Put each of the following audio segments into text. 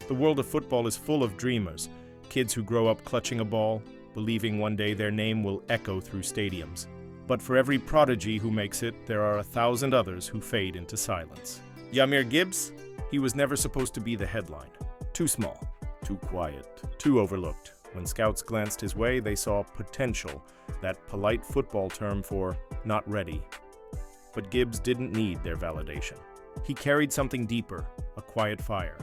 The world of football is full of dreamers, kids who grow up clutching a ball, believing one day their name will echo through stadiums. But for every prodigy who makes it, there are 1,000 others who fade into silence. Jahmyr Gibbs? He was never supposed to be the headline. Too small, too quiet, too overlooked. When scouts glanced his way, they saw potential, that polite football term for not ready. But Gibbs didn't need their validation. He carried something deeper, a quiet fire.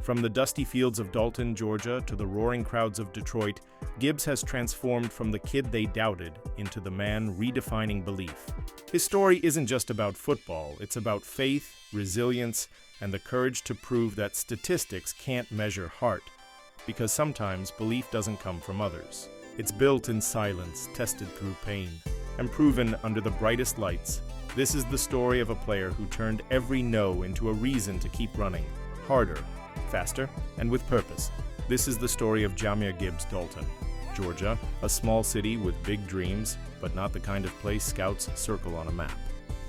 From the dusty fields of Dalton, Georgia, to the roaring crowds of Detroit, Gibbs has transformed from the kid they doubted into the man redefining belief. His story isn't just about football, it's about faith, resilience, and the courage to prove that statistics can't measure heart, because sometimes belief doesn't come from others. It's built in silence, tested through pain, and proven under the brightest lights. This is the story of a player who turned every no into a reason to keep running, harder, faster, and with purpose. This is the story of Jahmyr Gibbs, Dalton, Georgia, a small city with big dreams, but not the kind of place scouts circle on a map.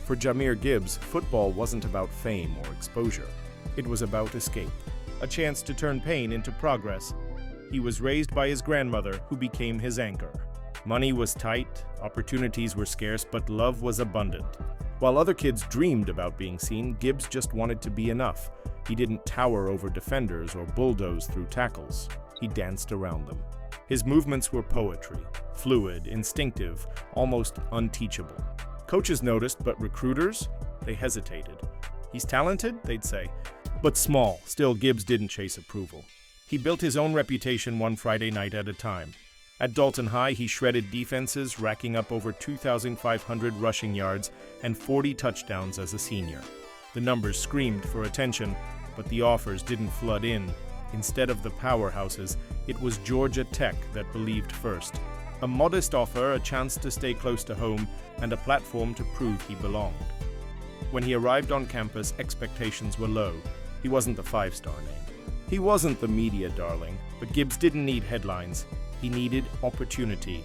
For Jahmyr Gibbs, football wasn't about fame or exposure. It was about escape, a chance to turn pain into progress. He was raised by his grandmother, who became his anchor. Money was tight, opportunities were scarce, but love was abundant. While other kids dreamed about being seen, Gibbs just wanted to be enough. He didn't tower over defenders or bulldoze through tackles. He danced around them. His movements were poetry, fluid, instinctive, almost unteachable. Coaches noticed, but recruiters? They hesitated. He's talented, they'd say, but small. Still, Gibbs didn't chase approval. He built his own reputation one Friday night at a time. At Dalton High, he shredded defenses, racking up over 2,500 rushing yards and 40 touchdowns as a senior. The numbers screamed for attention, but the offers didn't flood in. Instead of the powerhouses, it was Georgia Tech that believed first. A modest offer, a chance to stay close to home, and a platform to prove he belonged. When he arrived on campus, expectations were low. He wasn't the five-star name. He wasn't the media darling, but Gibbs didn't need headlines. He needed opportunity.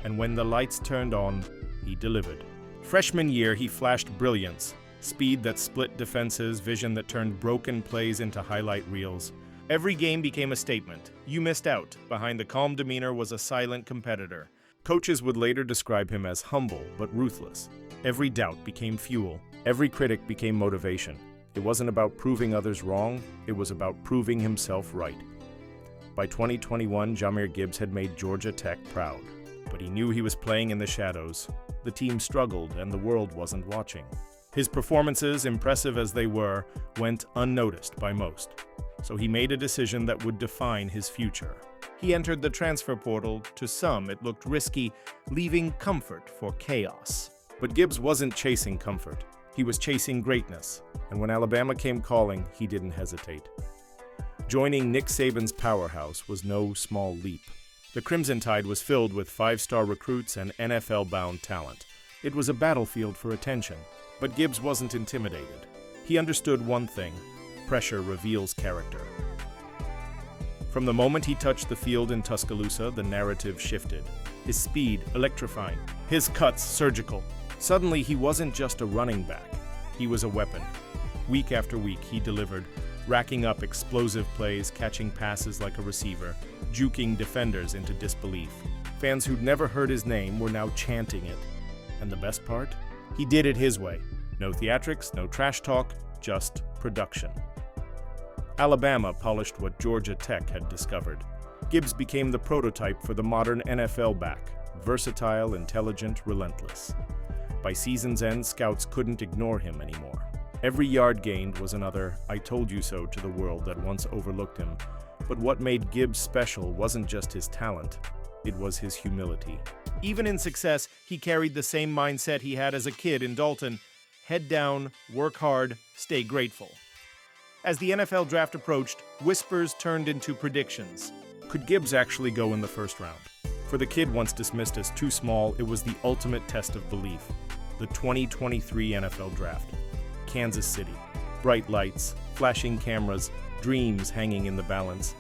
And when the lights turned on, he delivered. Freshman year, he flashed brilliance. Speed that split defenses, vision that turned broken plays into highlight reels. Every game became a statement. You missed out. Behind the calm demeanor was a silent competitor. Coaches would later describe him as humble but ruthless. Every doubt became fuel. Every critic became motivation. It wasn't about proving others wrong, it was about proving himself right. By 2021, Jahmyr Gibbs had made Georgia Tech proud. But he knew he was playing in the shadows. The team struggled and the world wasn't watching. His performances, impressive as they were, went unnoticed by most. So he made a decision that would define his future. He entered the transfer portal. To some, it looked risky, leaving comfort for chaos. But Gibbs wasn't chasing comfort. He was chasing greatness. And when Alabama came calling, he didn't hesitate. Joining Nick Saban's powerhouse was no small leap. The Crimson Tide was filled with five-star recruits and NFL-bound talent. It was a battlefield for attention. But Gibbs wasn't intimidated. He understood one thing: pressure reveals character. From the moment he touched the field in Tuscaloosa, the narrative shifted. His speed, electrifying. His cuts, surgical. Suddenly, he wasn't just a running back. He was a weapon. Week after week, he delivered, racking up explosive plays, catching passes like a receiver, juking defenders into disbelief. Fans who'd never heard his name were now chanting it. And the best part? He did it his way. No theatrics, no trash talk, just production. Alabama polished what Georgia Tech had discovered. Gibbs became the prototype for the modern NFL back, versatile, intelligent, relentless. By season's end, scouts couldn't ignore him anymore. Every yard gained was another "I told you so" to the world that once overlooked him. But what made Gibbs special wasn't just his talent, it was his humility. Even in success, he carried the same mindset he had as a kid in Dalton: head down, work hard, stay grateful. As the NFL draft approached, whispers turned into predictions. Could Gibbs actually go in the first round? For the kid once dismissed as too small, it was the ultimate test of belief. The 2023 NFL Draft. Kansas City. Bright lights, flashing cameras, dreams hanging in the balance.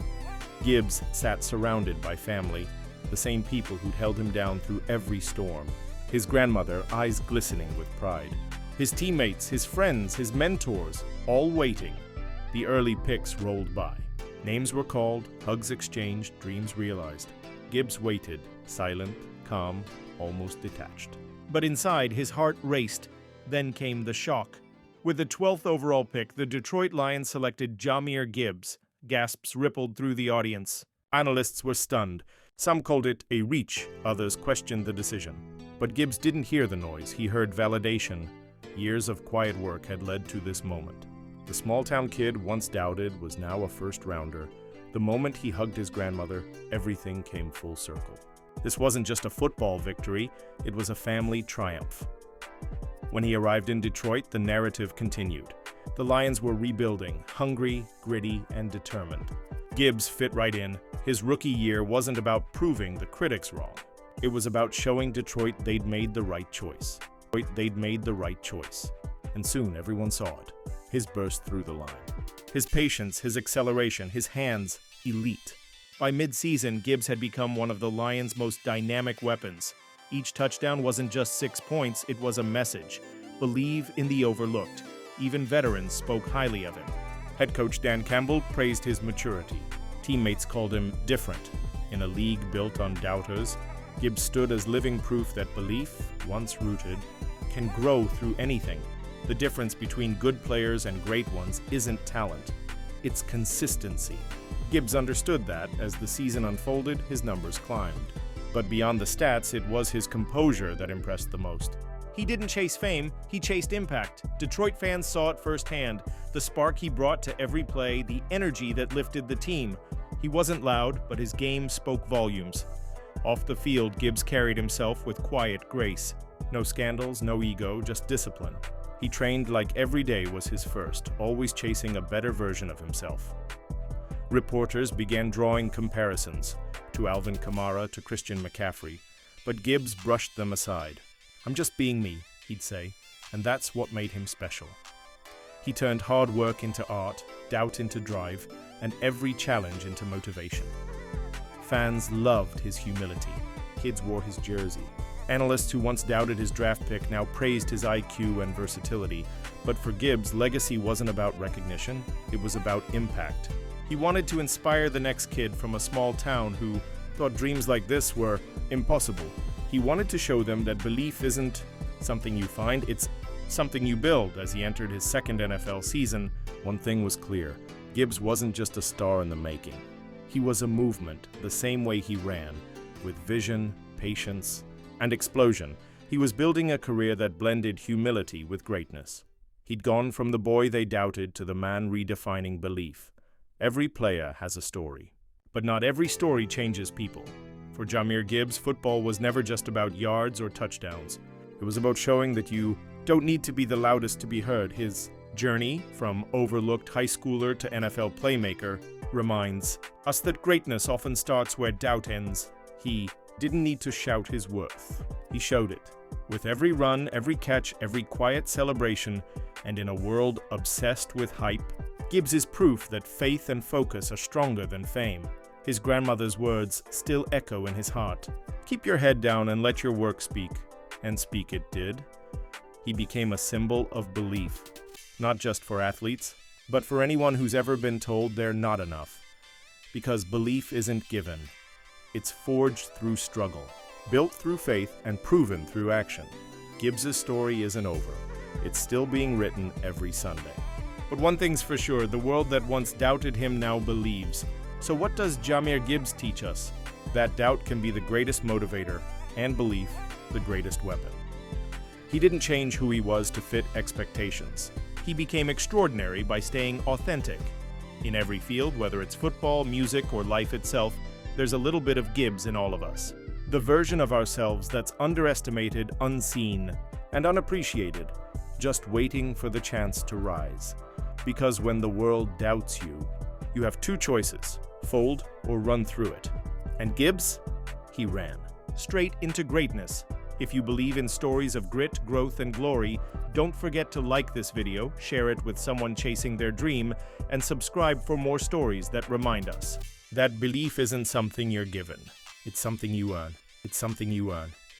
Gibbs sat surrounded by family, the same people who'd held him down through every storm. His grandmother, eyes glistening with pride. His teammates, his friends, his mentors, all waiting. The early picks rolled by. Names were called, hugs exchanged, dreams realized. Gibbs waited, silent, calm, almost detached. But inside, his heart raced. Then came the shock. With the 12th overall pick, the Detroit Lions selected Jahmyr Gibbs. Gasps rippled through the audience. Analysts were stunned. Some called it a reach, others questioned the decision. But Gibbs didn't hear the noise, he heard validation. Years of quiet work had led to this moment. The small-town kid, once doubted, was now a first-rounder. The moment he hugged his grandmother, everything came full circle. This wasn't just a football victory, it was a family triumph. When he arrived in Detroit, the narrative continued. The Lions were rebuilding, hungry, gritty, and determined. Gibbs fit right in. His rookie year wasn't about proving the critics wrong. It was about showing Detroit they'd made the right choice. And soon everyone saw it. His burst through the line. His patience, his acceleration, his hands, elite. By mid-season, Gibbs had become one of the Lions' most dynamic weapons. Each touchdown wasn't just 6 points, it was a message. Believe in the overlooked. Even veterans spoke highly of him. Head coach Dan Campbell praised his maturity. Teammates called him different. In a league built on doubters, Gibbs stood as living proof that belief, once rooted, can grow through anything. The difference between good players and great ones isn't talent, it's consistency. Gibbs understood that. As the season unfolded, his numbers climbed. But beyond the stats, it was his composure that impressed the most. He didn't chase fame, he chased impact. Detroit fans saw it firsthand. The spark he brought to every play, the energy that lifted the team. He wasn't loud, but his game spoke volumes. Off the field, Gibbs carried himself with quiet grace. No scandals, no ego, just discipline. He trained like every day was his first, always chasing a better version of himself. Reporters began drawing comparisons, to Alvin Kamara, to Christian McCaffrey, but Gibbs brushed them aside. "I'm just being me," he'd say, and that's what made him special. He turned hard work into art, doubt into drive, and every challenge into motivation. Fans loved his humility. Kids wore his jersey. Analysts who once doubted his draft pick now praised his IQ and versatility. But for Gibbs, legacy wasn't about recognition, it was about impact. He wanted to inspire the next kid from a small town who thought dreams like this were impossible. He wanted to show them that belief isn't something you find, it's something you build. As he entered his second NFL season, one thing was clear. Gibbs wasn't just a star in the making. He was a movement, the same way he ran, with vision, patience, and explosion. He was building a career that blended humility with greatness. He'd gone from the boy they doubted to the man redefining belief. Every player has a story, but not every story changes people. For Jahmyr Gibbs, football was never just about yards or touchdowns. It was about showing that you don't need to be the loudest to be heard. His journey from overlooked high schooler to NFL playmaker reminds us that greatness often starts where doubt ends. He didn't need to shout his worth. He showed it. With every run, every catch, every quiet celebration, and in a world obsessed with hype, Gibbs is proof that faith and focus are stronger than fame. His grandmother's words still echo in his heart. "Keep your head down and let your work speak." And speak it did. He became a symbol of belief, not just for athletes, but for anyone who's ever been told they're not enough. Because belief isn't given. It's forged through struggle, built through faith, and proven through action. Gibbs' story isn't over. It's still being written every Sunday. But one thing's for sure, the world that once doubted him now believes. So what does Jahmyr Gibbs teach us? That doubt can be the greatest motivator, and belief the greatest weapon. He didn't change who he was to fit expectations. He became extraordinary by staying authentic. In every field, whether it's football, music, or life itself, there's a little bit of Gibbs in all of us. The version of ourselves that's underestimated, unseen, and unappreciated, just waiting for the chance to rise. Because when the world doubts you, you have two choices, fold or run through it. And Gibbs, he ran, straight into greatness. If you believe in stories of grit, growth, and glory, don't forget to like this video, share it with someone chasing their dream, and subscribe for more stories that remind us that belief isn't something you're given. It's something you earn. It's something you earn.